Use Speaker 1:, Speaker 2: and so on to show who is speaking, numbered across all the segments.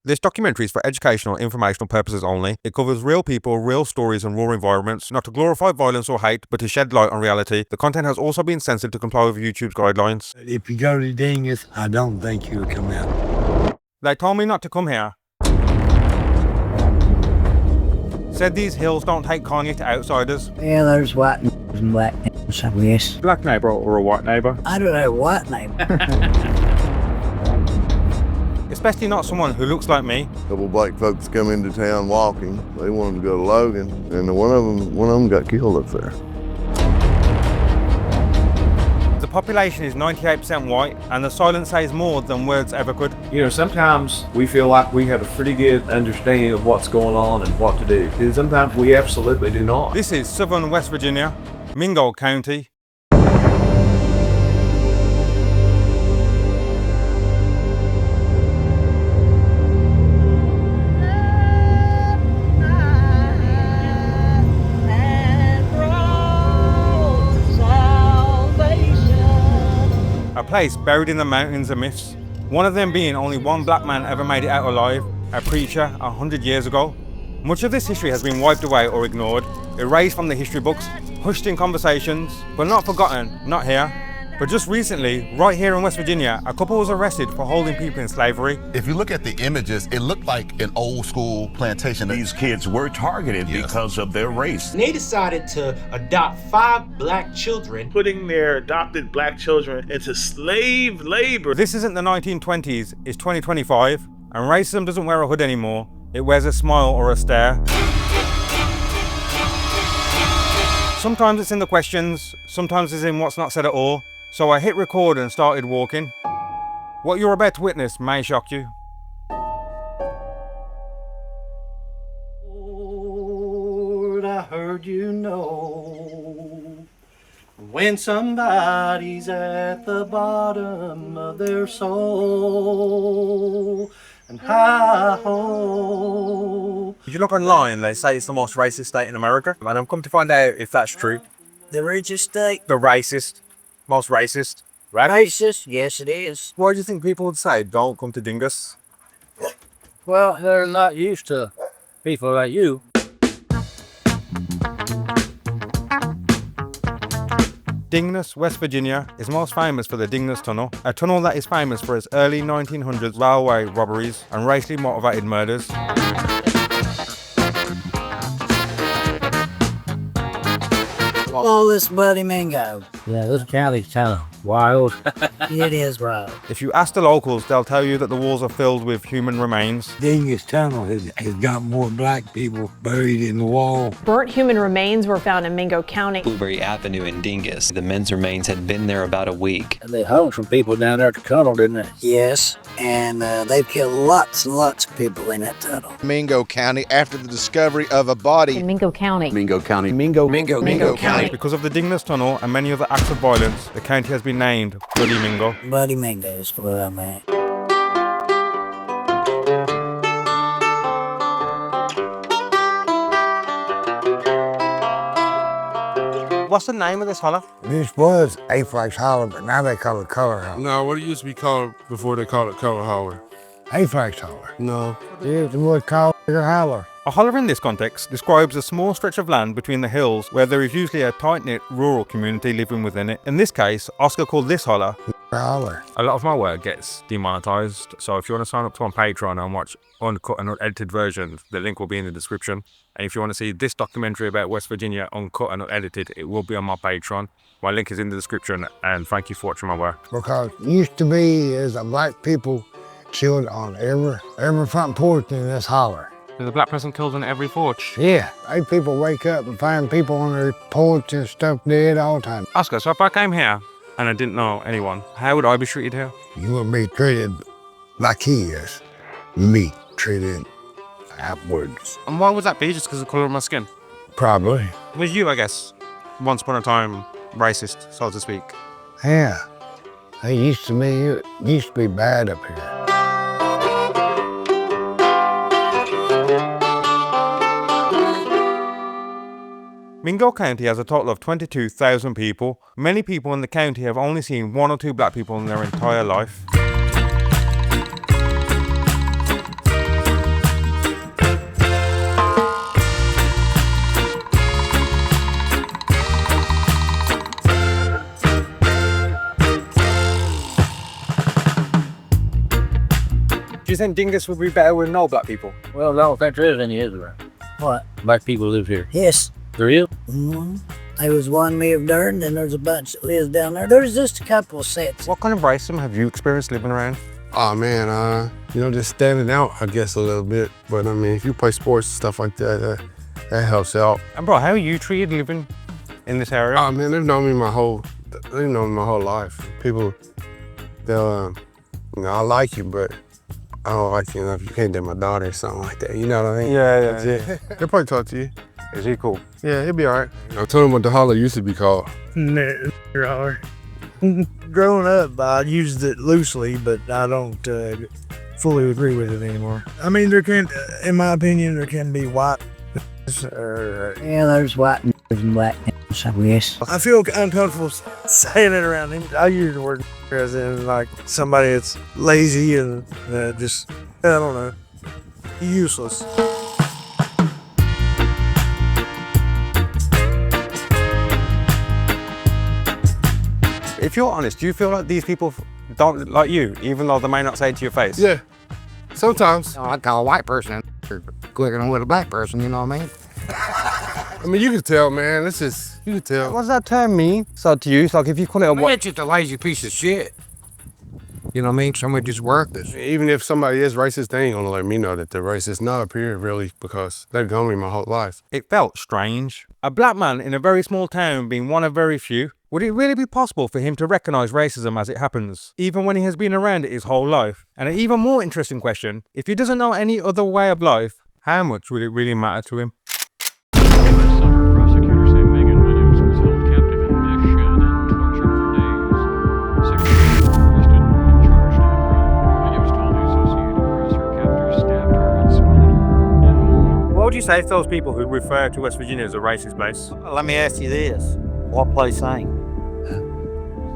Speaker 1: This documentary is for educational and informational purposes only. It covers real people, real stories and raw environments, not to glorify violence or hate, but to shed light on reality. The content has also been censored to comply with YouTube's guidelines.
Speaker 2: If you go to Dingess, I don't think you'll come out.
Speaker 1: They told me not to come here. Said these hills don't take kindly to outsiders.
Speaker 3: Yeah, there's white and black neighbors, I guess.
Speaker 1: Black neighbour or a white neighbour?
Speaker 3: I don't know what neighbor.
Speaker 1: Especially not someone who looks like me.
Speaker 4: A couple black folks come into town walking. They wanted to go to Logan, and one of them got killed up there.
Speaker 1: The population is 98% white, and the silence says more than words ever could.
Speaker 5: You know, sometimes we feel like we have a pretty good understanding of what's going on and what to do. And sometimes we absolutely do not.
Speaker 1: This is southern West Virginia, Mingo County. A place buried in the mountains of myths. One of them being only one black man ever made it out alive, a preacher 100 years ago. Much of this history has been wiped away or ignored, erased from the history books, hushed in conversations, but not forgotten, not here. But just recently, right here in West Virginia, a couple was arrested for holding people in slavery.
Speaker 6: If you look at the images, it looked like an old school plantation.
Speaker 7: These kids were targeted because of their race.
Speaker 8: They decided to adopt 5 black children,
Speaker 9: putting their adopted black children into slave labor.
Speaker 1: This isn't the 1920s, it's 2025, and racism doesn't wear a hood anymore. It wears a smile or a stare. Sometimes it's in the questions, sometimes it's in what's not said at all. So I hit record and started walking. What you're about to witness may shock you.
Speaker 10: Lord, I heard you know when somebody's at the bottom of their soul, and I hope.
Speaker 1: If you look online, they say it's the most racist state in America, and I've come to find out if that's true.
Speaker 3: The richest state?
Speaker 1: The racist. Most racist.
Speaker 3: Racist? Yes, it is.
Speaker 1: Why do you think people would say, don't come to Dingess?
Speaker 11: Well, they're not used to people like you.
Speaker 1: Dingess, West Virginia is most famous for the Dingess Tunnel, a tunnel that is famous for its early 1900s railway robberies and racially motivated murders.
Speaker 3: Oh, this buddy Mingo.
Speaker 11: Yeah, this county's kind of wild.
Speaker 3: It is wild.
Speaker 1: If you ask the locals, they'll tell you that the walls are filled with human remains.
Speaker 2: Dingess Tunnel has got more black people buried in the wall.
Speaker 12: Burnt human remains were found in Mingo County.
Speaker 13: Blueberry Avenue in Dingess. The men's remains had been there about a week.
Speaker 11: And they hung some people down there at the tunnel, didn't they?
Speaker 3: Yes, and they've killed lots and lots of people in that tunnel.
Speaker 14: Mingo County after the discovery of a body.
Speaker 12: In Mingo County.
Speaker 13: Mingo County.
Speaker 1: Mingo
Speaker 12: County.
Speaker 1: Because of the Dingess Tunnel and many other acts of violence, the county has been named Bloody Mingo.
Speaker 3: Bloody Mingo is what I meant.
Speaker 1: What's the name of this holler?
Speaker 2: This was Aphex Holler, but now they call it Color Holler.
Speaker 15: No, what it used to be called before they called it Color Holler?
Speaker 2: Aphex Holler.
Speaker 15: No.
Speaker 2: It was called Holler.
Speaker 1: A holler in this context describes a small stretch of land between the hills where there is usually a tight-knit rural community living within it. In this case, Oscar called this holler
Speaker 2: Holler.
Speaker 1: A lot of my work gets demonetized, so if you want to sign up to my Patreon and watch uncut and unedited versions, the link will be in the description. And if you want to see this documentary about West Virginia uncut and unedited, it will be on my Patreon. My link is in the description, and thank you for watching my work.
Speaker 2: Because it used to be as a black people chilled on every front porch in this holler.
Speaker 1: There's a black person killed on every porch?
Speaker 2: Yeah, people wake up and find people on their porch and stuff dead all the time.
Speaker 1: Oscar, so if I came here and I didn't know anyone, how would I be treated here?
Speaker 2: You would be treated like he is. Me treated upwards.
Speaker 1: And why would that be? Just because of the colour of my skin?
Speaker 2: Probably.
Speaker 1: With you, I guess. Once upon a time, racist, so to speak.
Speaker 2: Yeah. It used to be bad up here.
Speaker 1: Mingo County has a total of 22,000 people. Many people in the county have only seen 1 or 2 black people in their entire life. think Dingess would be better with no black people?
Speaker 11: Well, I don't think there is any, is there?
Speaker 3: What?
Speaker 11: Black people live here.
Speaker 3: Yes.
Speaker 11: There is?
Speaker 3: Mm-hmm. There was one moved there, and then there's a bunch that lives down there. There's just a couple of sets.
Speaker 1: What kind of racism have you experienced living around?
Speaker 15: Oh man, you know, just standing out, I guess, a little bit. But I mean, if you play sports and stuff like that, that helps out.
Speaker 1: And bro, how are you treated living in this area?
Speaker 15: Oh man, they've known me my whole life. People, they'll, you know, I like you, but I don't like you enough. You can't date my daughter or something like that. You know what I mean?
Speaker 1: Yeah.
Speaker 15: He'll probably talk to you.
Speaker 1: Is he cool?
Speaker 15: Yeah, he'll be all right. I told him what the holler used to be called.
Speaker 10: Holler. Growing up, I used it loosely, but I don't fully agree with it anymore. I mean, there can, in my opinion, there can be white.
Speaker 3: Yeah, there's white and black, I guess.
Speaker 10: I feel uncomfortable saying it around him. I use the word as in like somebody that's lazy and just, I don't know, useless.
Speaker 1: If you're honest, do you feel like these people don't like you, even though they may not say it to your face?
Speaker 15: Yeah, sometimes.
Speaker 2: I call a white person quicker with a black person, you know what I mean?
Speaker 15: I mean, you can tell, man. It's just, you can tell.
Speaker 1: What does that term mean? So to you, it's like if you call it a white...
Speaker 2: It's just a lazy piece of shit. You know what I mean? Somebody just worthless.
Speaker 15: Even if somebody is racist, they ain't gonna let me know that they're racist. Not up here, really, because they've known me my whole life.
Speaker 1: It felt strange. A black man in a very small town being one of very few. Would it really be possible for him to recognise racism as it happens, even when he has been around it his whole life? And an even more interesting question, if he doesn't know any other way of life, how much would it really matter to him?
Speaker 16: Prosecutors say Megan Williams was held captive in this shed and tortured for days. 6 people were arrested and charged in the crime. Williams told the Associated Press her captors stabbed her and swatted her and more.
Speaker 1: What would you say to those people who refer to West Virginia as a racist place?
Speaker 11: Let me ask you this. What place sang?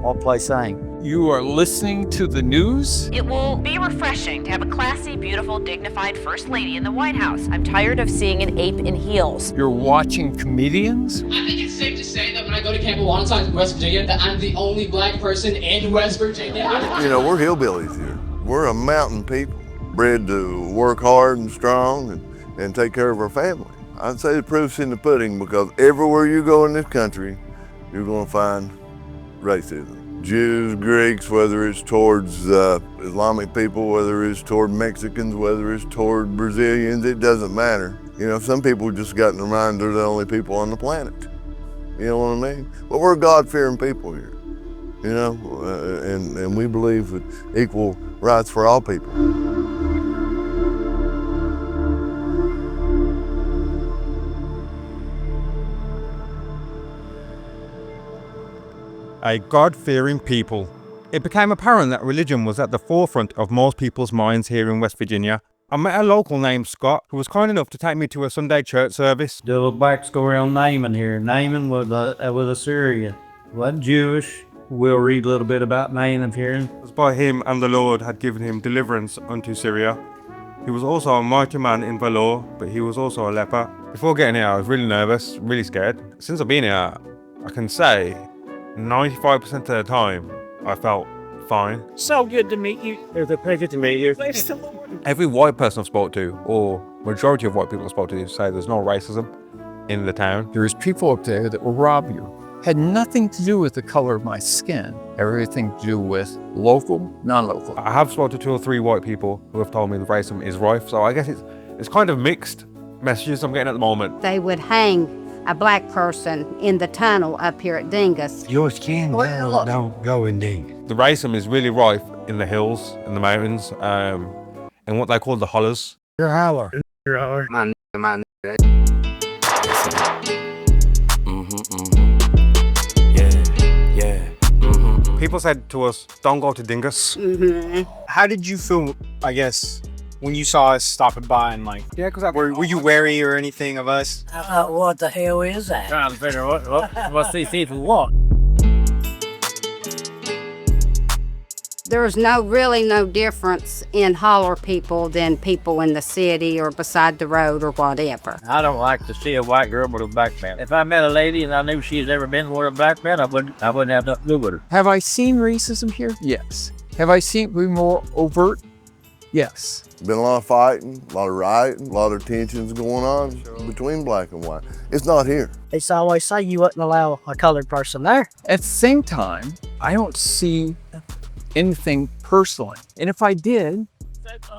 Speaker 11: What place sang?
Speaker 17: You are listening to the news?
Speaker 12: It will be refreshing to have a classy, beautiful, dignified First Lady in the White House. I'm tired of seeing an ape in heels.
Speaker 17: You're watching comedians?
Speaker 18: I think it's safe to say that when I go to Camp Alongside in West Virginia, that I'm the only black person in West Virginia.
Speaker 4: You know, we're hillbillies here. We're a mountain people, bred to work hard and strong and take care of our family. I'd say the proof's in the pudding, because everywhere you go in this country, you're gonna find racism. Jews, Greeks, whether it's towards Islamic people, whether it's toward Mexicans, whether it's toward Brazilians, it doesn't matter. You know, some people just got in their mind they're the only people on the planet. You know what I mean? But we're God-fearing people here, you know, and we believe in equal rights for all people.
Speaker 1: A God-fearing people. It became apparent that religion was at the forefront of most people's minds here in West Virginia. I met a local named Scott who was kind enough to take me to a Sunday church service.
Speaker 11: The little back story on Naaman here. Naaman was a Syrian. Wasn't Jewish. We'll read a little bit about Naaman here.
Speaker 1: It was by him and the Lord had given him deliverance unto Syria. He was also a mighty man in valor, but he was also a leper. Before getting here, I was really nervous, really scared. Since I've been here, I can say 95% of the time, I felt fine.
Speaker 11: So good to meet you.
Speaker 1: It was a pleasure to meet you.
Speaker 11: Praise the Lord.
Speaker 1: Every white person I've spoke to, or majority of white people I've spoke to, say there's no racism in the town.
Speaker 17: There's people up there that will rob you. Had nothing to do with the color of my skin. Everything to do with local, non-local.
Speaker 1: I have spoken to 2 or 3 white people who have told me the racism is rife, so I guess it's kind of mixed messages I'm getting at the moment.
Speaker 19: They would hang a black person in the tunnel up here at Dingess.
Speaker 2: Your skin don't go in Dingess.
Speaker 1: The racism is really rife in the hills, in the mountains, and what they call the Hollers.
Speaker 2: You're a holler.
Speaker 10: You're a holler.
Speaker 2: My
Speaker 1: People said to us, don't go to Dingess.
Speaker 20: How did you feel, I guess, when you saw us stopping by and like,
Speaker 1: yeah, because
Speaker 20: were you wary or anything of us?
Speaker 3: What the hell is that?
Speaker 11: Trying to figure what's these people want.
Speaker 19: There's really no difference in holler people than people in the city or beside the road or whatever.
Speaker 11: I don't like to see a white girl with a black man. If I met a lady and I knew she's ever been with a black man, I wouldn't have nothing to do with her.
Speaker 17: Have I seen racism here? Yes. Have I seen it be more overt? Yes.
Speaker 4: Been a lot of fighting, a lot of rioting, a lot of tensions going on between black and white. It's not here.
Speaker 3: They always say you wouldn't allow a colored person there.
Speaker 17: At the same time, I don't see anything personally. And if I did,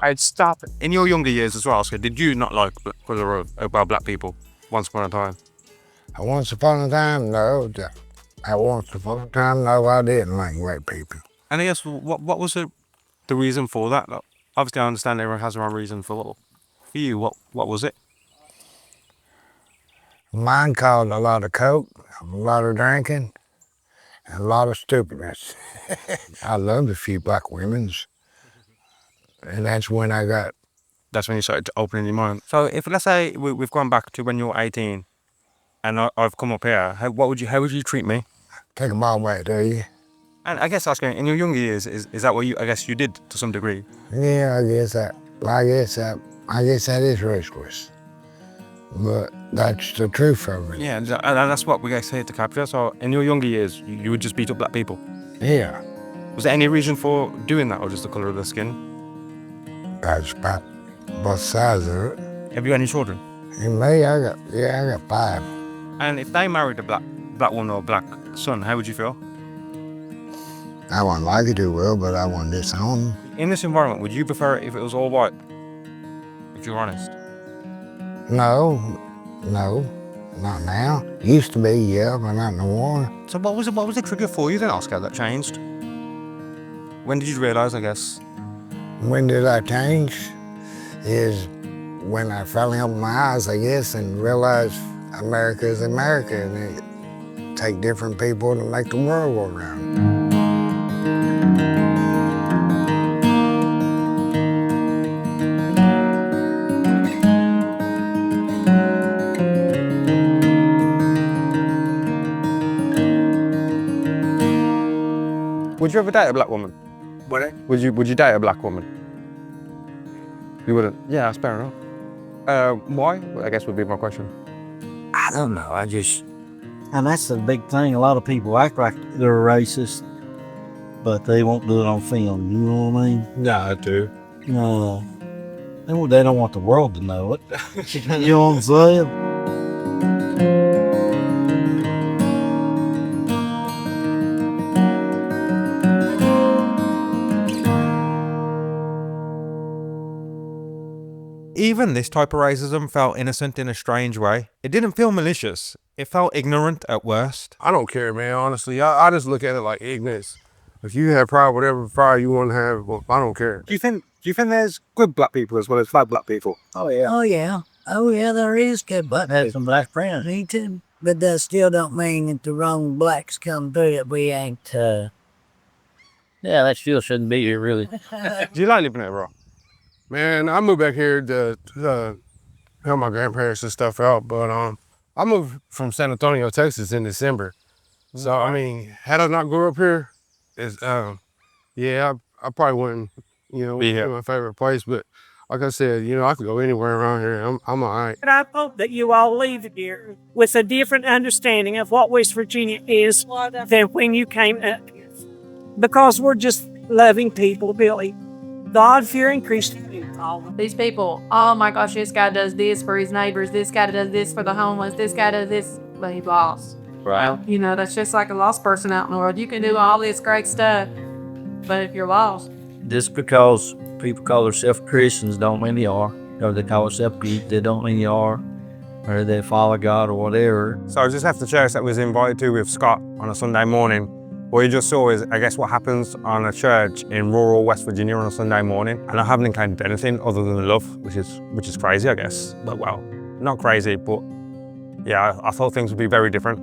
Speaker 17: I'd stop it.
Speaker 1: In your younger years as well, Oscar, did you not like color about black people once upon a time?
Speaker 2: Once upon a time, no. Once upon a time, no, I didn't like white people.
Speaker 1: And I guess, what was the reason for that? Like, obviously, I understand everyone has their own reason for you. What was it?
Speaker 2: Mine caused a lot of coke, a lot of drinking, and a lot of stupidness. I loved a few black women's, and that's when I got...
Speaker 1: That's when you started opening your mind. So if, let's say, we've gone back to when you were 18, and I've come up here, how would you treat me?
Speaker 2: Take them all back to you.
Speaker 1: And I guess asking, in your younger years, is that what you did to some degree?
Speaker 2: Yeah, I guess that is racist. But that's the truth of it.
Speaker 1: Yeah, and that's what we guys say to capture. So in your younger years, you would just beat up black people?
Speaker 2: Yeah.
Speaker 1: Was there any reason for doing that, or just the colour of the skin?
Speaker 2: That's about both sides of it.
Speaker 1: Have you got any children?
Speaker 2: And me, I got 5.
Speaker 1: And if they married a black woman or a black son, how would you feel?
Speaker 2: I wouldn't like it too well, but I wouldn't disown them.
Speaker 1: In this environment, would you prefer it if it was all white? If you're honest.
Speaker 2: No, not now. Used to be, yeah, but not no more.
Speaker 1: So what was the trigger for you then, Oscar, that changed? When did you realise, I guess?
Speaker 2: When did I change? Is when I finally opened my eyes, I guess, and realized America is America, and it take different people to make the world go around.
Speaker 1: Would you ever date a black woman? Would you date a black woman? You wouldn't? Yeah, that's fair enough. Why? I guess would be my question.
Speaker 11: I don't know. And that's the big thing. A lot of people act like they're racist, but they won't do it on film. You know what I mean?
Speaker 1: Yeah, I do.
Speaker 11: No. They don't want the world to know it. You know what I'm saying?
Speaker 1: Even this type of racism felt innocent in a strange way. It didn't feel malicious. It felt ignorant at worst.
Speaker 15: I don't care, man, honestly. I just look at it like ignorance. If you have pride, whatever pride you want to have, well, I don't care.
Speaker 20: Do you think there's good black people as well as bad black people?
Speaker 3: Oh yeah, there is good black people.
Speaker 11: I had some black friends.
Speaker 3: Me too. But that still don't mean that the wrong blacks come through it. We ain't,
Speaker 11: Yeah, that still shouldn't be here, really.
Speaker 1: Do you like living there, bro?
Speaker 15: Man, I moved back here to help my grandparents and stuff out, but I moved from San Antonio, Texas in December. So, I mean, had I not grew up here, I probably wouldn't,
Speaker 1: be here.
Speaker 15: my favorite place, but like I said, I could go anywhere around here. I'm all right.
Speaker 21: And I hope that you all leave here with a different understanding of what West Virginia is than when you came up here. Because we're just loving people, Billy. God-fearing Christian people.
Speaker 12: These people, oh my gosh, this guy does this for his neighbors, this guy does this for the homeless, this guy does this, but he lost.
Speaker 1: Right.
Speaker 12: That's just like a lost person out in the world. You can do all this great stuff, but if you're lost.
Speaker 11: Just because people call themselves Christians don't mean they are. Or they call themselves Greek, they don't mean they are. Or they follow God or whatever.
Speaker 1: So I was just after church that was invited to with Scott on a Sunday morning. What you just saw is, I guess, what happens on a church in rural West Virginia on a Sunday morning. And I haven't encountered anything other than love, which is crazy, I guess. But well, not crazy, but yeah, I thought things would be very different.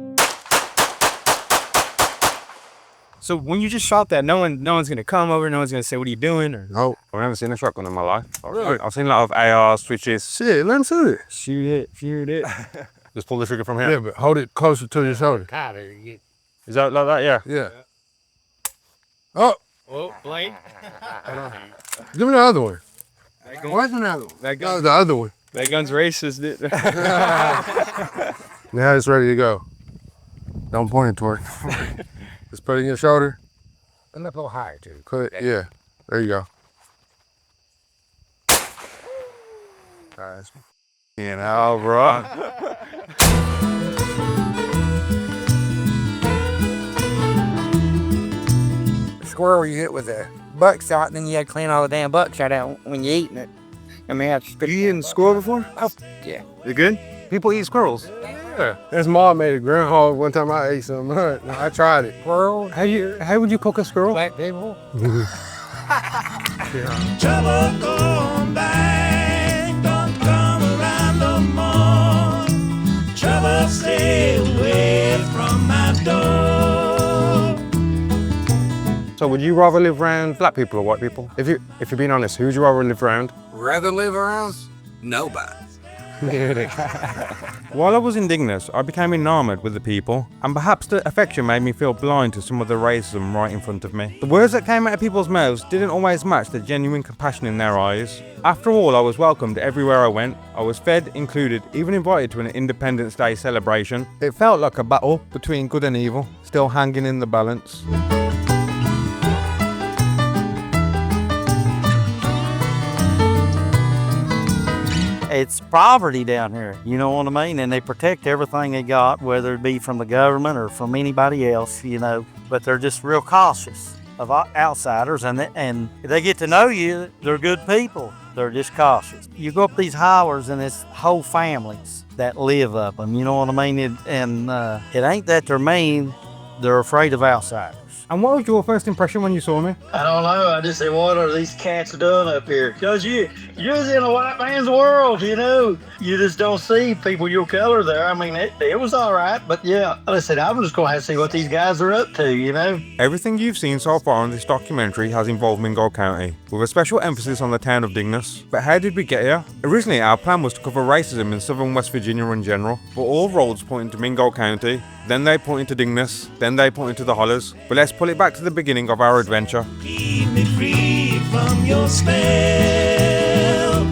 Speaker 20: So when you just shot that, no one's gonna come over, no one's gonna say, "What are you doing?" Or
Speaker 1: no, I've never seen a shotgun in my life. Really? I've seen a lot of AR switches.
Speaker 15: Shit, let him shoot it.
Speaker 20: Shoot it.
Speaker 1: Just pull the trigger from here.
Speaker 15: Yeah, but hold it closer to your shoulder.
Speaker 1: Is that like that? Yeah.
Speaker 15: Yeah. Oh.
Speaker 20: Oh, Blake.
Speaker 15: Give me the other one. Where's another one?
Speaker 20: That gun,
Speaker 15: the other one.
Speaker 20: That gun's racist.
Speaker 15: Now it's ready to go. Don't point it toward. Just put it in your shoulder.
Speaker 2: And up a little higher too.
Speaker 15: Put it, yeah. There you go. You know, bro.
Speaker 5: Squirrel you hit with a buckshot, and then you had to clean all the damn buckshot out when you're eating it. I mean,
Speaker 1: you eaten squirrel before?
Speaker 5: Oh, yeah.
Speaker 1: You good? People eat squirrels.
Speaker 15: Yeah. His mom made a groundhog one time. I ate some. I tried it.
Speaker 5: Squirrel?
Speaker 1: How would you cook a squirrel?
Speaker 5: Black people.
Speaker 22: Trouble come back, don't come around no more. Trouble stay away from my door.
Speaker 1: So would you rather live around black people or white people? If you're being honest, who would you rather live around?
Speaker 5: Rather live around? Nobody.
Speaker 1: While I was in Dingess, I became enamored with the people, and perhaps the affection made me feel blind to some of the racism right in front of me. The words that came out of people's mouths didn't always match the genuine compassion in their eyes. After all, I was welcomed everywhere I went. I was fed, included, even invited to an Independence Day celebration. It felt like a battle between good and evil, still hanging in the balance.
Speaker 11: It's poverty down here, you know what I mean? And they protect everything they got, whether it be from the government or from anybody else, you know. But they're just real cautious of outsiders, and if they get to know you, they're good people. They're just cautious. You go up these hollers, and it's whole families that live up them, you know what I mean? It ain't that they're mean, they're afraid of outsiders.
Speaker 1: And what was your first impression when you saw me?
Speaker 11: I don't know. I just said, what are these cats doing up here? Because you're just in a white man's world, you know. You just don't see people your color there. I mean, it was all right. But yeah, listen, I'm just going to have to see what these guys are up to, you know.
Speaker 1: Everything you've seen so far in this documentary has involved Mingo County, with a special emphasis on the town of Dingess. But how did we get here? Originally, our plan was to cover racism in southern West Virginia in general, but all roads pointed to Mingo County. Then they pointed to Dingess, then they pointed to the Hollers. But let's pull it back to the beginning of our adventure.
Speaker 22: Keep me free from your spell.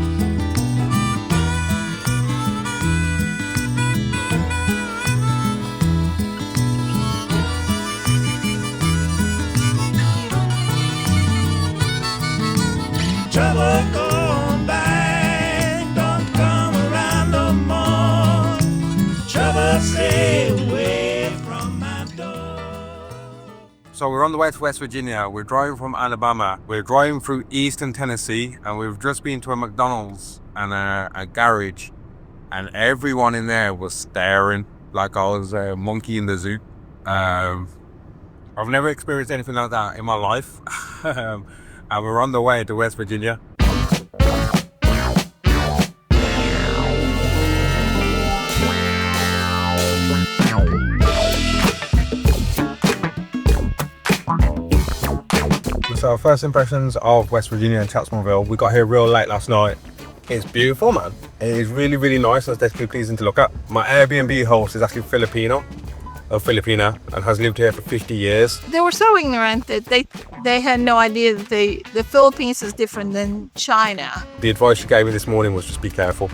Speaker 22: Trouble come back, don't come around no more. Trouble stay away from my door.
Speaker 1: So we're on the way to West Virginia. We're driving from Alabama. We're driving through eastern Tennessee, and we've just been to a McDonald's and a garage, and everyone in there was staring like I was a monkey in the zoo. I've never experienced anything like that in my life. And we're on the way to West Virginia. So first impressions of West Virginia and Chatsworthville. We got here real late last night. It's beautiful, man. It is really, really nice. It's definitely pleasing to look at. My Airbnb host is actually Filipina, and has lived here for 50 years.
Speaker 23: They were so ignorant that they had no idea that the Philippines is different than China.
Speaker 1: The advice she gave me this morning was just be careful.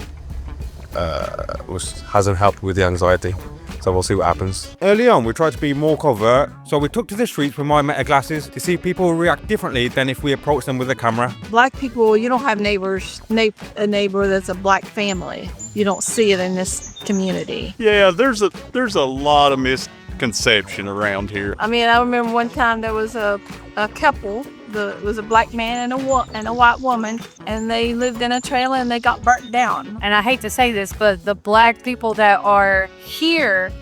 Speaker 1: Which hasn't helped with the anxiety. So we'll see what happens. Early on, we tried to be more covert, so we took to the streets with my meta glasses to see if people react differently than if we approached them with a camera.
Speaker 23: Black people, you don't have a neighbor that's a black family. You don't see it in this community.
Speaker 24: Yeah, there's a lot of misconception around here.
Speaker 23: I mean, I remember one time there was a couple. It was a black man and a white woman, and they lived in a trailer and they got burnt down.
Speaker 12: And I hate to say this, but the black people that are here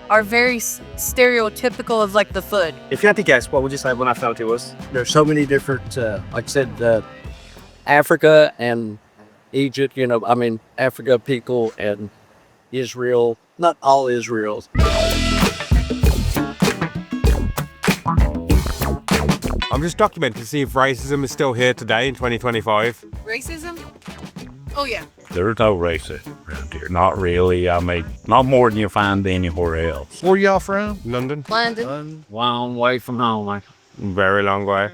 Speaker 12: are very stereotypical of like the food.
Speaker 20: If you had to guess, what would you say when I found it was?
Speaker 25: There's so many different, like I said, Africa and Egypt, you know, I mean, Africa people and Israel, not all Israels.
Speaker 1: I'm just documenting to see if racism is still here today in 2025.
Speaker 23: Racism? Oh, yeah.
Speaker 7: There's no racism around here. Not really. I mean, not more than you find anywhere else.
Speaker 1: Where y'all from? London.
Speaker 23: London.
Speaker 25: Long way from home.
Speaker 1: Very long way.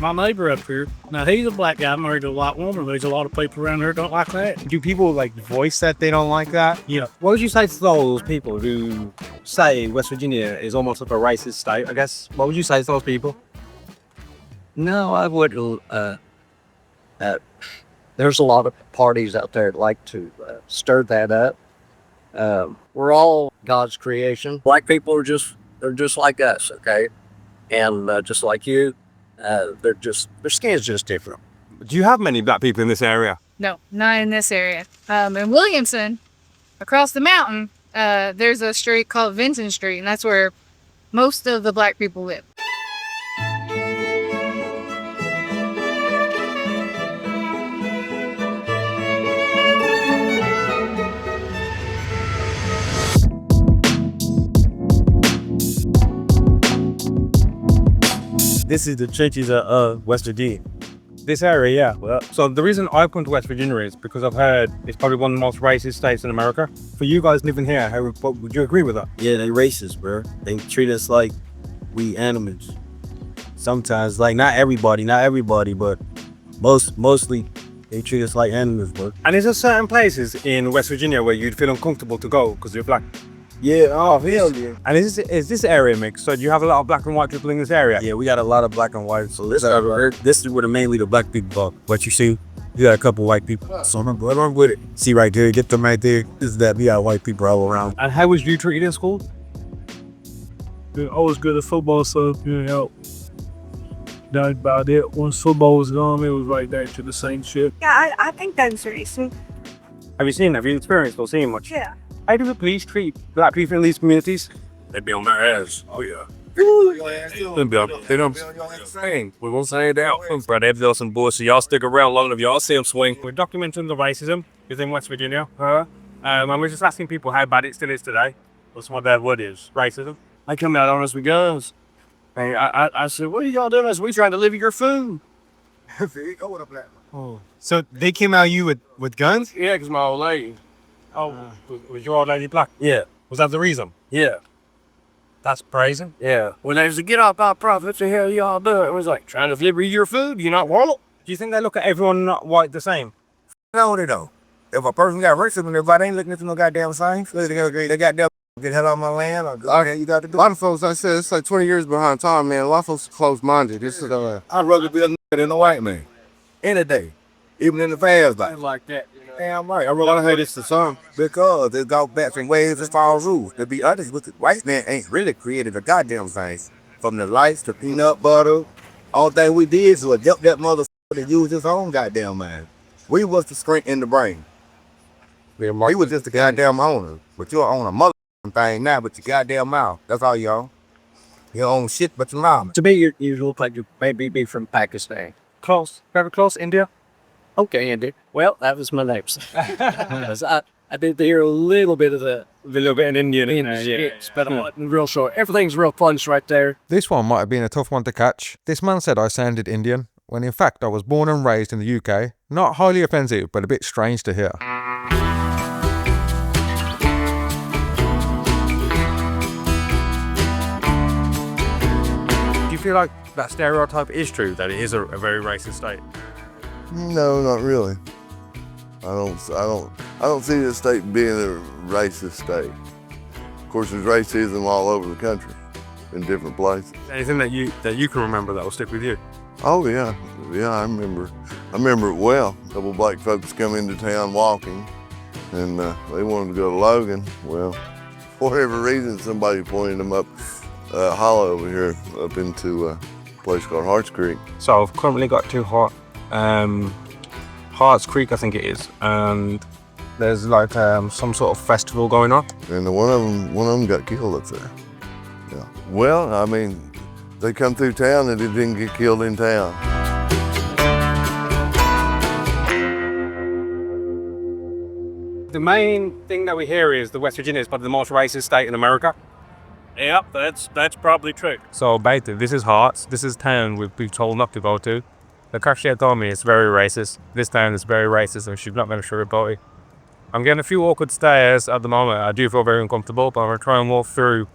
Speaker 10: My neighbor up here, now he's a black guy married to a white woman, but there's a lot of people around here don't like that.
Speaker 20: Do people like voice that they don't like that?
Speaker 10: Yeah.
Speaker 20: What would you say to those people who say West Virginia is almost like a racist state, I guess? What would you say to those people?
Speaker 25: No, I wouldn't. There's a lot of parties out there that like to stir that up. We're all God's creation. Black people they're just like us, okay? And just like you, their skin's just different.
Speaker 1: Do you have many black people in this area?
Speaker 23: No, not in this area. In Williamson, across the mountain, there's a street called Vincent Street, and that's where most of the black people live.
Speaker 6: This is the churches of West Virginia.
Speaker 1: This area, yeah. Well, so the reason I've come to West Virginia is because I've heard it's probably one of the most racist states in America. For you guys living here, would you agree with that?
Speaker 6: Yeah, they racist, bro. They treat us like we animals. Sometimes, like not everybody, but mostly they treat us like animals, bro.
Speaker 1: And is there certain places in West Virginia where you'd feel uncomfortable to go because you're black?
Speaker 6: Yeah, oh hell yeah.
Speaker 1: And is this area mixed? So do you have a lot of black and white people in this area?
Speaker 6: Yeah, we got a lot of black and white. So this is where mainly the black people are. But you see, you got a couple white people. So I'm with it. See right there, get them right there. This is that we got white people all around.
Speaker 1: And how was you treated in school?
Speaker 10: I was good at football, so that's about it. Once football was gone, it was right there to the same shit.
Speaker 21: Yeah, I think that's racist.
Speaker 1: Have you experienced or seen much?
Speaker 21: Yeah.
Speaker 1: How do the police treat black people in these communities?
Speaker 8: They be on their ass. Oh yeah. They don't say. We won't say it out. But they've done some bullshit. Y'all stick around long enough, y'all see them swing.
Speaker 1: We're documenting the racism within West Virginia. And we're just asking people how bad it still is today.
Speaker 8: What's my dad? What is
Speaker 1: racism?
Speaker 8: I come out on us with guns. Hey, I said, what are y'all doing? I said, we trying to live your food.
Speaker 1: Oh. So they came out you with guns?
Speaker 8: Yeah, because my old lady.
Speaker 1: Oh, was your old lady black?
Speaker 8: Yeah.
Speaker 1: Was that the reason?
Speaker 8: Yeah.
Speaker 1: That's crazy.
Speaker 8: Yeah. When they said, get off our profit, what the hell y'all doing? It was like, trying to deliver your food, you not want it?
Speaker 1: Do you think they look at everyone not white the same?
Speaker 9: No, they don't. If a person got racism, everybody ain't looking at no goddamn same. They goddamn get hell on my land. Or okay, you got to do.
Speaker 15: A lot of folks, I said, it's like 20 years behind time, man. A lot of folks are closed-minded. This is
Speaker 9: I'd rather be a nigga than a white man. Any day. Even in the fast life.
Speaker 8: Like that.
Speaker 9: Damn right. I really hate this to some. Because it goes back from ways as far as rules. To be honest with it, white man ain't really created a goddamn thing. From the lights to peanut butter, all thing we did was help that motherfucker to use his own goddamn mind. We was the scrint in the brain. We was just the goddamn owner. But you own a motherfucking thing now, but your goddamn mouth. That's all you own. You don't own shit but your mouth.
Speaker 25: To me, you look like you maybe be from Pakistan.
Speaker 1: Close. Very close. India.
Speaker 25: Okay, India. Well, that was my name. I did hear a little bit of the
Speaker 1: in Indian,
Speaker 25: yeah. But I wasn't real sure. Everything's real punch right there.
Speaker 13: This one might have been a tough one to catch. This man said I sounded Indian, when in fact I was born and raised in the UK. Not highly offensive, but a bit strange to hear.
Speaker 1: Do you feel like that stereotype is true, that it is a very racist state?
Speaker 4: No, not really. I don't see this state being a racist state. Of course, there's racism all over the country, in different places.
Speaker 1: Anything that you can remember that will stick with you?
Speaker 4: Oh yeah, I remember it well. A couple black folks come into town walking, and they wanted to go to Logan. Well, for whatever reason, somebody pointed them up hollow over here, up into a place called Harts Creek.
Speaker 1: So I've currently got two Harts Creek, I think it is, and there's like some sort of festival going on.
Speaker 4: And one of them got killed up there. Yeah. Well, I mean, they come through town and they didn't get killed in town.
Speaker 1: The main thing that we hear is the West Virginia is probably the most racist state in America.
Speaker 8: Yep, that's probably true.
Speaker 1: So basically, this is Harts. This is town we've been told not to go to. The cashier told me it's very racist. This town is very racist and she's not going to sugarcoat it. I'm getting a few awkward stares at the moment. I do feel very uncomfortable, but I'm going to try and walk through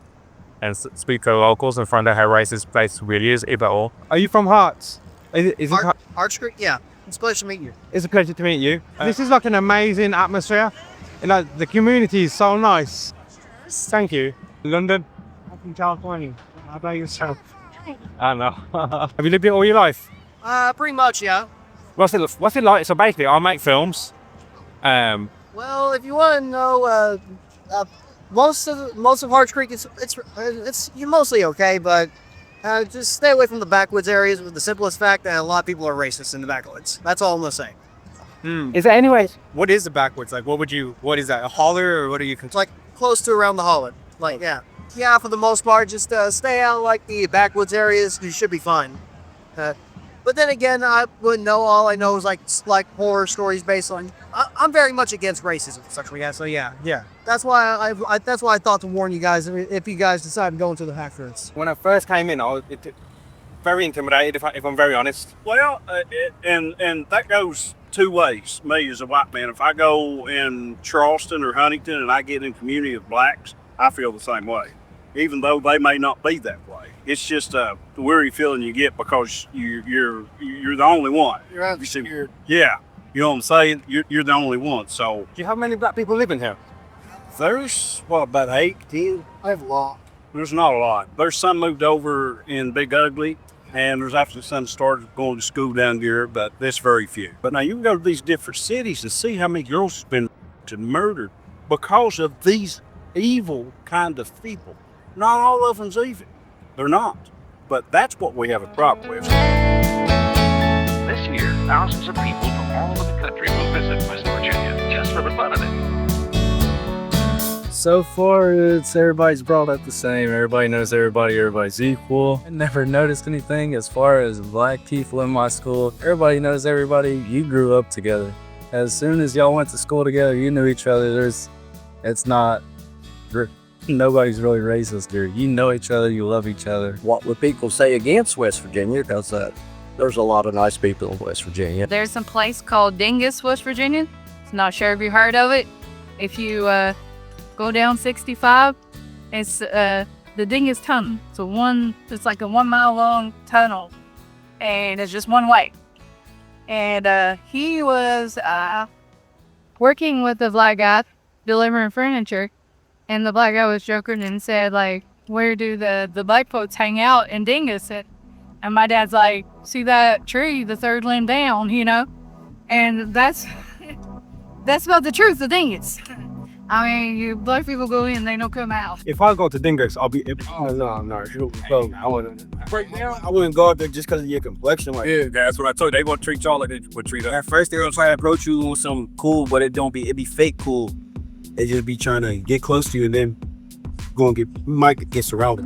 Speaker 1: and speak to the locals and find out how racist this place really is, if at all. Are you from Harts?
Speaker 14: Harts Creek? Yeah. It's a pleasure to meet you.
Speaker 1: It's a pleasure to meet you. This is like an amazing atmosphere. And like, the community is so nice. Thank you. London?
Speaker 10: I'm from California. How about yourself?
Speaker 1: I know. Have you lived here all your life?
Speaker 14: Pretty much, yeah.
Speaker 1: What's it like? So basically, I make films.
Speaker 14: Well, if you want to know, most of Harts Creek it's you're mostly okay, but just stay away from the backwoods areas with the simplest fact that a lot of people are racist in the backwoods. That's all I'm gonna say.
Speaker 1: Is there anyways?
Speaker 20: What is the backwoods? Like, what is that? A holler or what are you?
Speaker 14: It's like close to around the Holler. Like, yeah, for the most part, just stay out like the backwoods areas. You should be fine. But then again, I wouldn't know. All I know is like horror stories based on. I'm very much against racism, such we have. So yeah. That's why I thought to warn you guys if you guys decide to go into the Hackfords.
Speaker 1: When I first came in, I was very intimidated, if I'm very honest.
Speaker 3: Well, and that goes two ways. Me as a white man, if I go in Charleston or Huntington and I get in a community of blacks, I feel the same way, even though they may not be that way. It's just the weary feeling you get because you're the only one.
Speaker 14: You're
Speaker 3: yeah, you know what I'm saying? You're the only one. So
Speaker 1: Do you have many black people living here?
Speaker 3: there's about 8, 10.
Speaker 14: I have a lot.
Speaker 3: There's not a lot. There's some moved over in Big Ugly, and there's actually some started going to school down here, but there's very few. But now you can go to these different cities to see how many girls have been murdered because of these evil kind of people. Not all of them's evil. They're not. But that's what we have a problem with.
Speaker 16: This year, thousands of people from all over the country will visit West Virginia just for the fun of it.
Speaker 17: So far, everybody's brought up the same. Everybody knows everybody. Everybody's equal. I never noticed anything as far as black people in my school. Everybody knows everybody. You grew up together. As soon as y'all went to school together, you knew each other. Nobody's really racist here. You know each other. You love each other.
Speaker 25: What would people say against West Virginia? Because there's a lot of nice people in West Virginia.
Speaker 23: There's some place called Dingess, West Virginia. Not sure if you heard of it. If you go down 65, it's the Dingess Tunnel. It's like a 1 mile long tunnel, and it's just one way. And he was working with the black guy delivering furniture, and the black guy was joking and said, like, where do the black folks hang out in Dingess? And my dad's like, see that tree, the third limb down, you know? And that's about the truth of Dingess. I mean, you black people go in, they don't come out.
Speaker 1: If I go to Dingess, I'll be.
Speaker 9: Oh no, I wouldn't. Right now, I wouldn't go up there just because of your complexion. Like,
Speaker 3: Yeah, that's what I told you. They want to treat y'all like they would treat us.
Speaker 6: At first, they're gonna try to approach you with some cool, but it be fake cool. They just be trying to get close to you, and then you might get surrounded.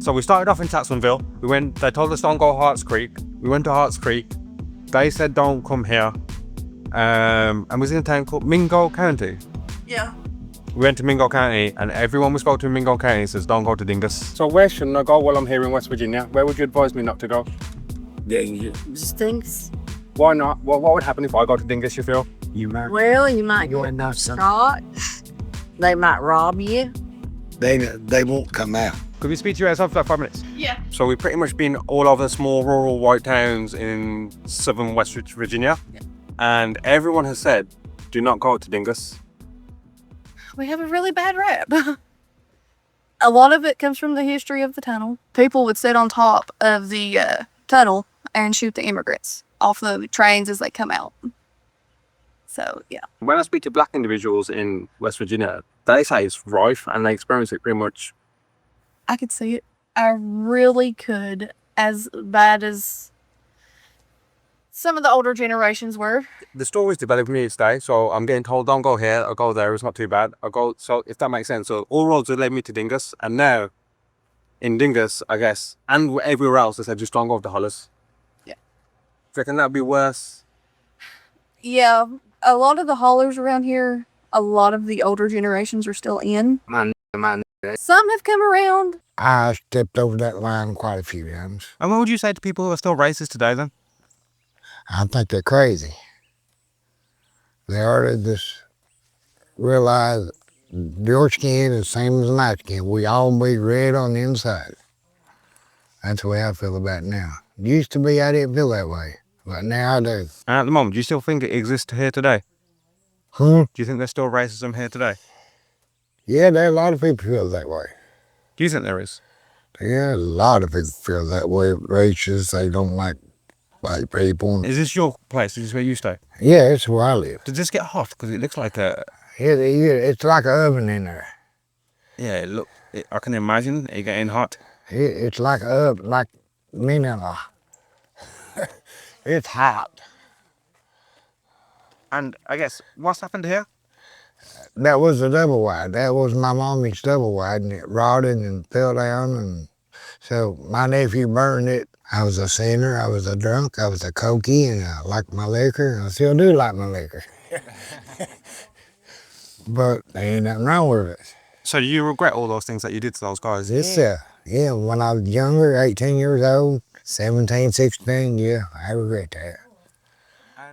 Speaker 1: So we started off in Tatsonville. They told us don't go Harts Creek. We went to Harts Creek. They said don't come here. And we was in a town called Mingo County.
Speaker 14: Yeah.
Speaker 1: We went to Mingo County, and everyone we spoke to in Mingo County says don't go to Dingess.
Speaker 18: So where shouldn't I go while I'm here in West Virginia? Where would you advise me not to go?
Speaker 14: Just things.
Speaker 18: Why not? What would happen if I go to Dingess, you feel?
Speaker 14: Well, you might get shot. They might rob you.
Speaker 2: They won't come out.
Speaker 1: Could we speak to you outside for like 5 minutes?
Speaker 23: Yeah.
Speaker 1: So we've pretty much been all over the small rural white towns in southern West Virginia. Yeah. And everyone has said, do not go to Dingess.
Speaker 23: We have a really bad rep. A lot of it comes from the history of the tunnel. People would sit on top of the tunnel and shoot the immigrants off the trains as they come out. So, yeah.
Speaker 6: When I speak to black individuals in West Virginia, they say it's rife and they experience it pretty much.
Speaker 23: I could see it. I really could. As bad as some of the older generations were.
Speaker 1: The stories developed for me today, so I'm getting told don't go here or go there, it's not too bad. So if that makes sense. So all roads have led me to Dingess, and now in Dingess, I guess, and everywhere else, they said just don't go to Hollers.
Speaker 23: Yeah.
Speaker 1: Do you reckon that'd be worse?
Speaker 23: Yeah, a lot of the Hollers around here, a lot of the older generations are still in. Some have come around.
Speaker 2: I stepped over that line quite a few times.
Speaker 1: And what would you say to people who are still racist today then?
Speaker 2: I think they're crazy. They ought to just realize your skin is the same as my skin. We all be red on the inside. That's the way I feel about it now. Used to be I didn't feel that way, but now I do.
Speaker 1: And at the moment, do you still think it exists here today?
Speaker 2: Huh?
Speaker 13: Do you think there's still racism here today?
Speaker 2: Yeah, there are a lot of people feel that way.
Speaker 13: Do you think there is?
Speaker 2: Yeah, a lot of people feel that way. Racist, they don't like white people.
Speaker 13: Is this your place? Is this where you stay?
Speaker 2: Yeah, it's where I live.
Speaker 13: Does this get hot? Because it looks like a...
Speaker 2: It's like an oven in there.
Speaker 13: Yeah, I can imagine it getting hot.
Speaker 2: It's like an oven, like, meaning it's hot.
Speaker 13: And I guess, what's happened here?
Speaker 2: That was a double wide. That was my mommy's double wide, and it rotted and fell down. And so my nephew burned it. I was a sinner, I was a drunk, I was a cokey, and I liked my liquor, and I still do like my liquor. But there ain't nothing wrong with it.
Speaker 13: So do you regret all those things that you did to those guys?
Speaker 2: Yeah, when I was younger, 18 years old, 17, 16, yeah, I regret that.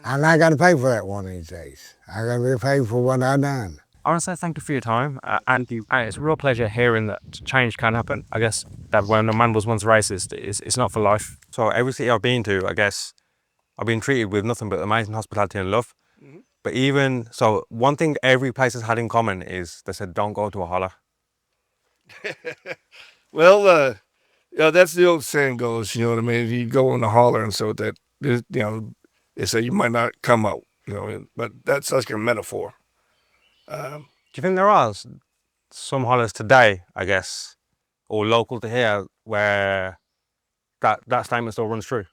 Speaker 2: And I got to pay for that one of these days. I got to pay for what I done.
Speaker 18: I want to say thank you for your time, and it's a real pleasure hearing that change can happen. I guess that when a man was once racist, it's not for life.
Speaker 13: So every city I've been to, I guess, I've been treated with nothing but amazing hospitality and love. Mm-hmm. But even, so one thing every place has had in common is they said, don't go to a holler.
Speaker 15: Well, that's the old saying goes, you know what I mean? If you go in the holler and so that, you know, they say you might not come out, you know, but that's like a metaphor.
Speaker 13: Do you think there are some hollers today, I guess, or local to here, where that statement still runs true?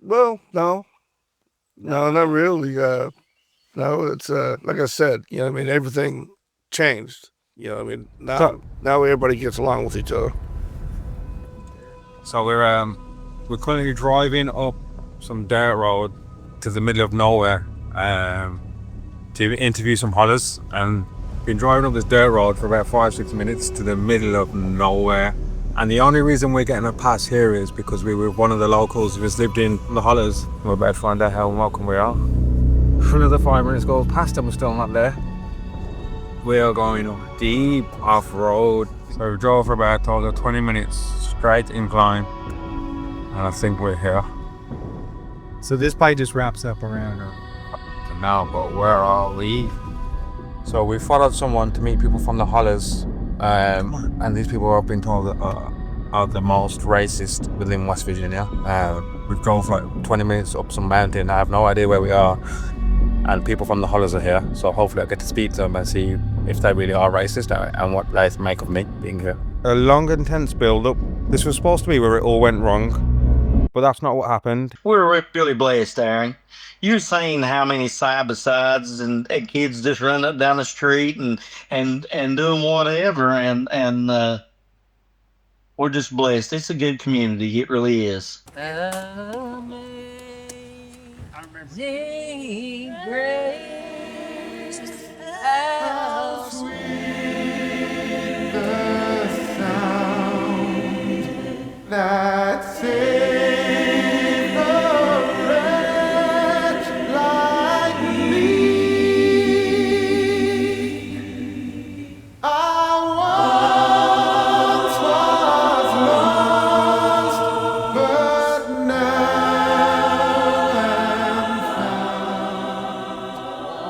Speaker 15: Well, no, not really. No, it's like I said, you know what I mean? Everything changed. You know what I mean? Now everybody gets along with each other.
Speaker 13: So we're currently driving up some dirt road to the middle of nowhere to interview some hollers, and been driving up this dirt road for about 5-6 minutes to the middle of nowhere. And the only reason we're getting a pass here is because we were one of the locals who has lived in the hollers. We're about to find out how welcome we are. Another 5 minutes goes past and we're still not there. We are going up deep off-road. So we drove for about 20 minutes, straight incline, and I think we're here.
Speaker 20: So this probably just wraps up around
Speaker 13: now, but where are we? So we followed someone to meet people from the hollers, and these people have been told are the most racist within West Virginia. We drove like 20 minutes up some mountain. I have no idea where we are, and people from the hollers are here, so hopefully I'll get to speak to them and see if they really are racist and what they make of me being here. A long, intense build-up. This was supposed to be where it all went wrong, but that's not what happened.
Speaker 5: We're really blessed, Aaron. You've seen how many side-by-sides and kids just running up down the street and doing whatever, and we're just blessed. It's a good community. It really is.
Speaker 11: Amazing grace, how sweet the sound that saved a wretch like me. I once was lost, but now am found.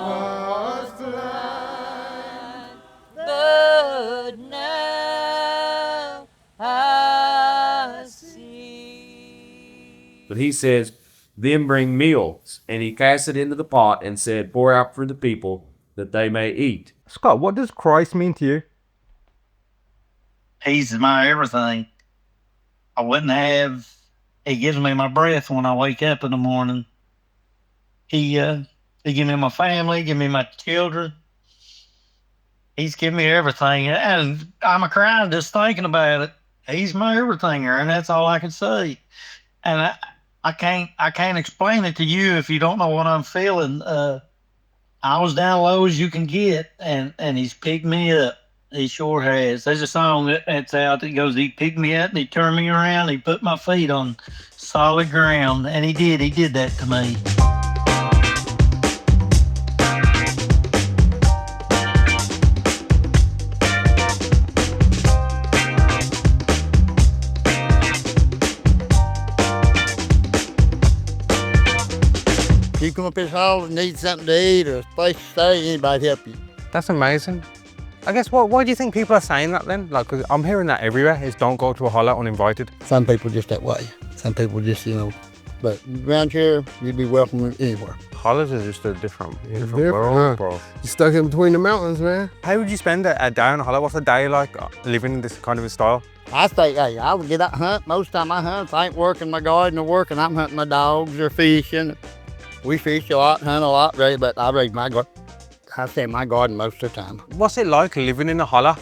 Speaker 11: Was blind, but now I see.
Speaker 18: But he says, then bring meals. And he cast it into the pot and said, pour out for the people that they may eat.
Speaker 13: Scott, what does Christ mean to you?
Speaker 5: He's my everything. I wouldn't have. He gives me my breath when I wake up in the morning. He gives me my family, give me my children. He's given me everything, and I'm a crying just thinking about it. He's my everything, and that's all I can say. And I can't explain it to you if you don't know what I'm feeling. I was down low as you can get, and he's picked me up. He sure has. There's a song that's out that goes, he picked me up and he turned me around. He put my feet on solid ground, and he did that to me.
Speaker 7: come up this hall and need something to eat or a place to stay, anybody'd help you.
Speaker 1: That's amazing. I guess, why do you think people are saying that then? Like, 'cause I'm hearing that everywhere, is don't go to a holler uninvited.
Speaker 7: Some people just that way. Some people just, but around here, you'd be welcome anywhere.
Speaker 1: Hollers is just a different
Speaker 15: different,
Speaker 1: world, bro.
Speaker 15: You stuck in between the mountains, man.
Speaker 1: How would you spend a day on a holler? What's a day like living in this kind of a style?
Speaker 7: I say, hey, I would get out and hunt. Most of the time I hunt. If I ain't working my garden or working, I'm hunting my dogs or fishing. We fish a lot, hunt a lot, really, but I raise my garden. I stay in my garden most of the time.
Speaker 1: What's it like living in a holler?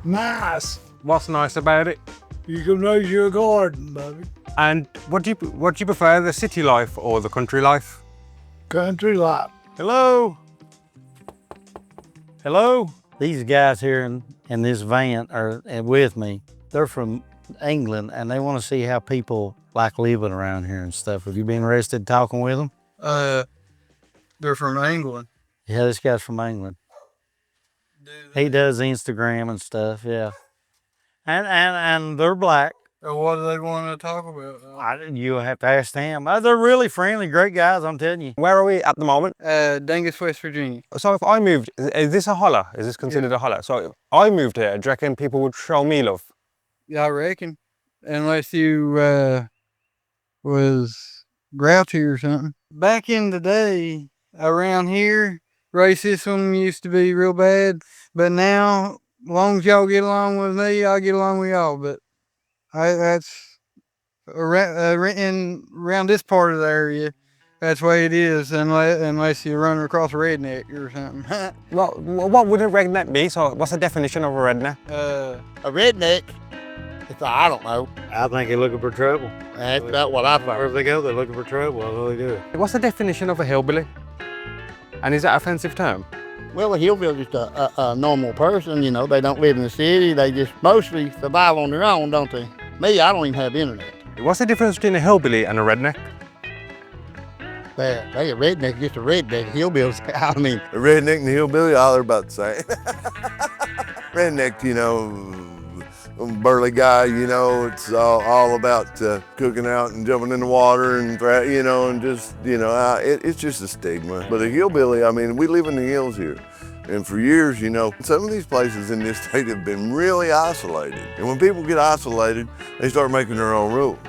Speaker 10: Nice.
Speaker 1: What's nice about it?
Speaker 10: You can raise your garden, baby.
Speaker 1: And what do you prefer, the city life or the country life?
Speaker 10: Country life.
Speaker 1: Hello? Hello?
Speaker 5: These guys here in this van are with me. They're from England and they want to see how people like living around here and stuff. Have you been interested in talking with them?
Speaker 10: They're from England.
Speaker 5: Yeah, this guy's from England. He does Instagram and stuff, yeah. And they're black.
Speaker 10: What do they want to talk about?
Speaker 5: You'll have to ask them. They're really friendly, great guys, I'm telling you.
Speaker 1: Where are we at the moment?
Speaker 10: Dingess, West Virginia.
Speaker 1: So if I moved, is this a holler? Is this considered a holler? So if I moved here, do you reckon people would show me love?
Speaker 10: Yeah, I reckon. Unless you was grouchy or something. Back in the day, around here, racism used to be real bad. But now, as long as y'all get along with me, I'll get along with y'all. But that's around this part of the area. That's the way it is, unless you run across a redneck or something.
Speaker 1: What would a redneck be? So what's the definition of a redneck?
Speaker 7: A redneck, I don't know.
Speaker 5: I think they're looking for trouble.
Speaker 7: That's about what I thought.
Speaker 5: Wherever they go, they're looking for trouble. I really do.
Speaker 1: What's the definition of a hillbilly? And is that an offensive term?
Speaker 7: Well, a hillbilly is just a normal person, they don't live in the city. They just mostly survive on their own, don't they? Me, I don't even have internet.
Speaker 1: What's the difference between a hillbilly and a redneck?
Speaker 7: They a redneck, just a redneck. Hillbillies, I mean.
Speaker 4: A redneck and a hillbilly, all they're about the same. Redneck, burly guy, it's all about cooking out and jumping in the water and, and just, it's just a stigma. But a hillbilly, we live in the hills here. And for years, some of these places in this state have been really isolated. And when people get isolated, they start making their own rules.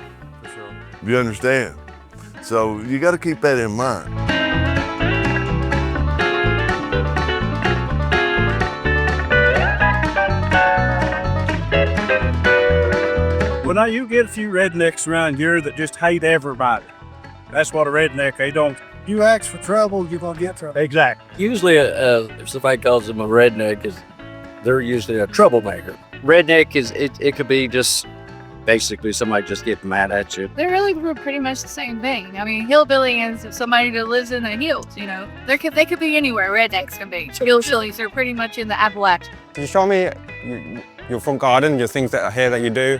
Speaker 4: For sure. You understand? So you got to keep that in mind.
Speaker 3: Well, now you get a few rednecks around here that just hate everybody. That's what a redneck, they don't.
Speaker 10: You ask for trouble, you're going to get trouble.
Speaker 5: Exactly.
Speaker 12: Usually, if somebody calls them a redneck, they're usually a troublemaker. Redneck it could be just basically somebody just getting mad at you.
Speaker 23: They're really pretty much the same thing. Hillbilly is somebody that lives in the hills, They could be anywhere, rednecks can be. Hillbillies are pretty much in the Appalachian.
Speaker 1: Can you show me your front garden, your things that are here that you do?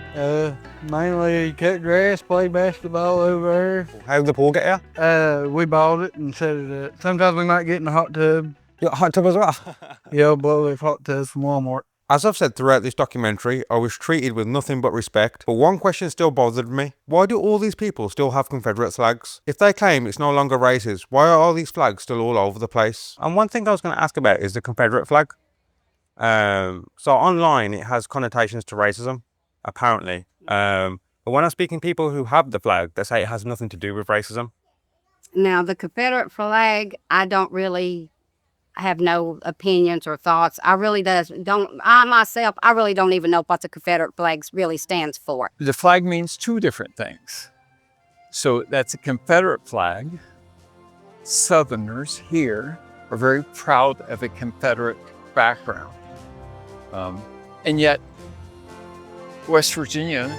Speaker 10: Mainly cut grass, play basketball over there.
Speaker 1: How did the pool get here?
Speaker 10: We bought it and set it up. Sometimes we might get in the hot tub.
Speaker 1: You got a hot tub as well?
Speaker 10: Yeah, blow hot tubs from Walmart.
Speaker 1: As I've said throughout this documentary, I was treated with nothing but respect, but one question still bothered me. Why do all these people still have Confederate flags? If they claim it's no longer racist, why are all these flags still all over the place? And one thing I was going to ask about is the Confederate flag. So online it has connotations to racism, apparently. But when I'm speaking to people who have the flag, they say it has nothing to do with racism.
Speaker 19: Now, the Confederate flag, I don't really have no opinions or thoughts. I really I really don't even know what the Confederate flag really stands for.
Speaker 22: The flag means two different things. So that's a Confederate flag. Southerners here are very proud of a Confederate background. And yet, West Virginia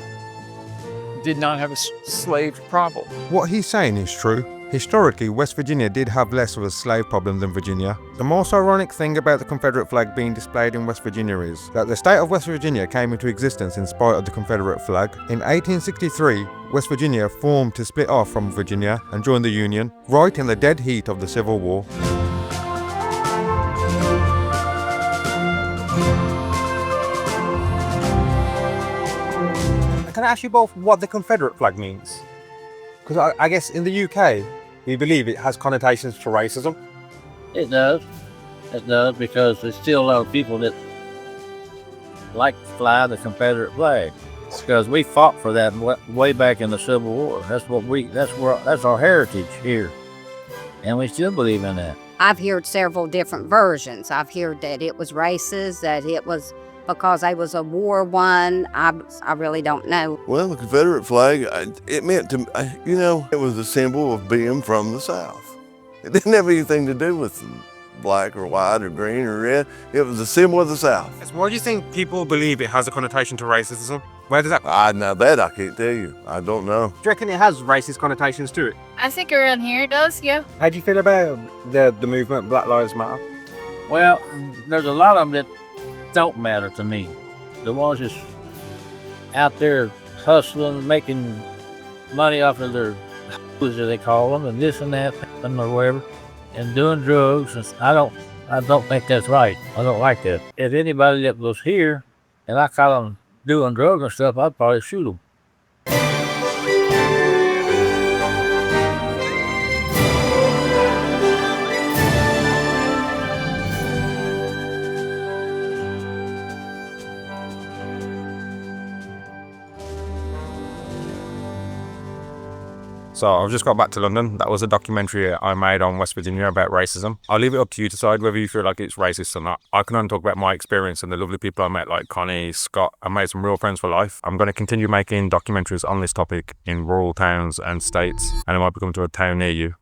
Speaker 22: did not have a slave problem.
Speaker 1: What he's saying is true. Historically, West Virginia did have less of a slave problem than Virginia. The most ironic thing about the Confederate flag being displayed in West Virginia is that the state of West Virginia came into existence in spite of the Confederate flag. In 1863, West Virginia formed to split off from Virginia and join the Union, right in the dead heat of the Civil War. Can I ask you both what the Confederate flag means? Because I guess in the UK, Do you believe it has connotations to racism?
Speaker 12: It does. It does, because there's still a lot of people that like to fly the Confederate flag. It's because we fought for that way back in the Civil War. That's our heritage here, and we still believe in that.
Speaker 19: I've heard several different versions. I've heard that it was racist, that it was because I was a war one. I really don't know.
Speaker 4: Well, the Confederate flag, it meant to, it was a symbol of being from the South. It didn't have anything to do with black or white or green or red. It was a symbol of the South.
Speaker 1: Why do you think people believe it has a connotation to racism? Where does that?
Speaker 4: Now that I can't tell you. I don't know.
Speaker 1: Do you reckon it has racist connotations to it?
Speaker 23: I think around here it does, yeah.
Speaker 1: How do you feel about the movement Black Lives Matter?
Speaker 12: Well, there's a lot of them that don't matter to me. The ones just out there hustling, making money off of their, as they call them, and this and that, or whatever, and doing drugs. And I don't think that's right. I don't like that. If anybody that was here and I caught them doing drugs and stuff, I'd probably shoot them.
Speaker 1: So I've just got back to London. That was a documentary I made on West Virginia about racism. I'll leave it up to you to decide whether you feel like it's racist or not. I can only talk about my experience and the lovely people I met, like Connie, Scott. I made some real friends for life. I'm going to continue making documentaries on this topic in rural towns and states, and I might be coming to a town near you.